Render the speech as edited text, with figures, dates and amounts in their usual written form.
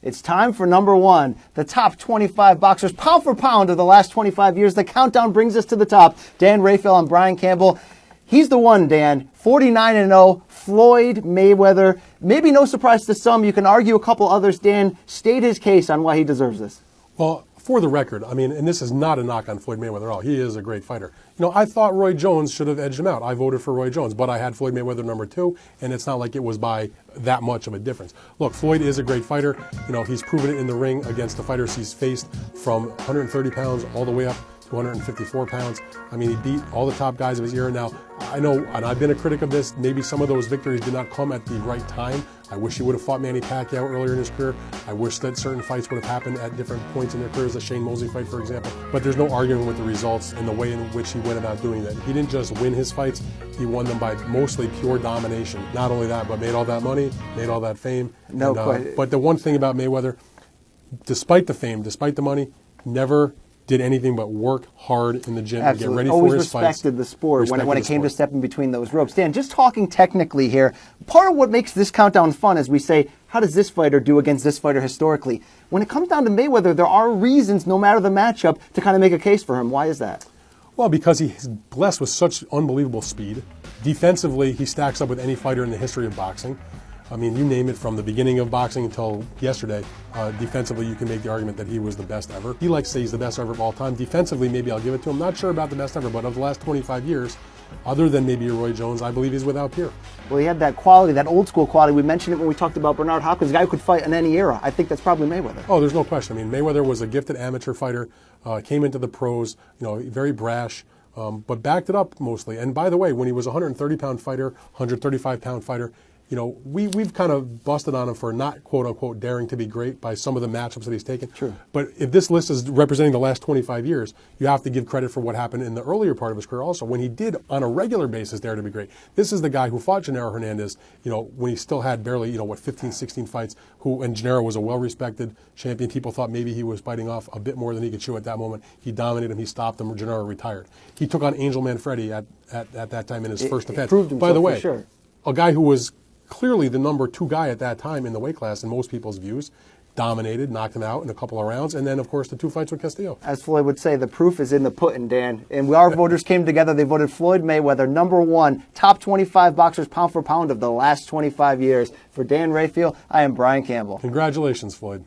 It's time for number one, the top 25 boxers, pound for pound of the last 25 years. The countdown brings us to the top. Dan Raphael and Brian Campbell. He's the one, Dan. 49-0, Floyd Mayweather. Maybe no surprise to some. You can argue a couple others. Dan, state his case on why he deserves this. Well, for the record, I mean, and this is not a knock on Floyd Mayweather at all. He is a great fighter. You know, I thought Roy Jones should have edged him out. I voted for Roy Jones, but I had Floyd Mayweather number 2, and it's not like it was by that much of a difference. Look, Floyd is a great fighter. You know, he's proven it in the ring against the fighters he's faced from 130 pounds all the way up to 154 pounds. I mean, he beat all the top guys of his era. Now, I know, and I've been a critic of this, maybe some of those victories did not come at the right time. I wish he would have fought Manny Pacquiao earlier in his career. I wish that certain fights would have happened at different points in their careers, the Shane Mosley fight, for example. But there's no arguing with the results and the way in which he went about doing that. He didn't just win his fights, he won them by mostly pure domination. Not only that, but made all that money, made all that fame. But the one thing about Mayweather, despite the fame, despite the money, never did anything but work hard in the gym and get ready for his fights. Always respected the sport when it came to stepping between those ropes. Dan, just talking technically here, part of what makes this countdown fun is we say, how does this fighter do against this fighter historically? When it comes down to Mayweather, there are reasons, no matter the matchup, to kind of make a case for him. Why is that? Well, because he's blessed with such unbelievable speed. Defensively, he stacks up with any fighter in the history of boxing. I mean, you name it, from the beginning of boxing until yesterday, defensively you can make the argument that he was the best ever. He likes to say he's the best ever of all time. Defensively, maybe I'll give it to him. Not sure about the best ever, but of the last 25 years, other than maybe Roy Jones, I believe he's without peer. Well, he had that quality, that old school quality. We mentioned it when we talked about Bernard Hopkins, a guy who could fight in any era. I think that's probably Mayweather. Oh, there's no question. I mean, Mayweather was a gifted amateur fighter, came into the pros, you know, very brash, but backed it up mostly. And by the way, when he was a 130-pound fighter, 135-pound fighter, you know, we've kind of busted on him for not, quote-unquote, daring to be great by some of the matchups that he's taken. True. But if this list is representing the last 25 years, you have to give credit for what happened in the earlier part of his career also, when he did, on a regular basis, dare to be great. This is the guy who fought Gennaro Hernandez, you know, when he still had barely, 15, 16 fights, and Gennaro was a well-respected champion. People thought maybe he was biting off a bit more than he could chew at that moment. He dominated him. He stopped him. Gennaro retired. He took on Angel Manfredi at that time in his first defense. Proved himself, by the way, for sure. A guy who was clearly the number 2 guy at that time in the weight class in most people's views, dominated, knocked him out in a couple of rounds, and then, of course, the 2 fights with Castillo. As Floyd would say, the proof is in the pudding, Dan. And our voters came together. They voted Floyd Mayweather, number 1, top 25 boxers pound for pound of the last 25 years. For Dan Raphael, I am Brian Campbell. Congratulations, Floyd.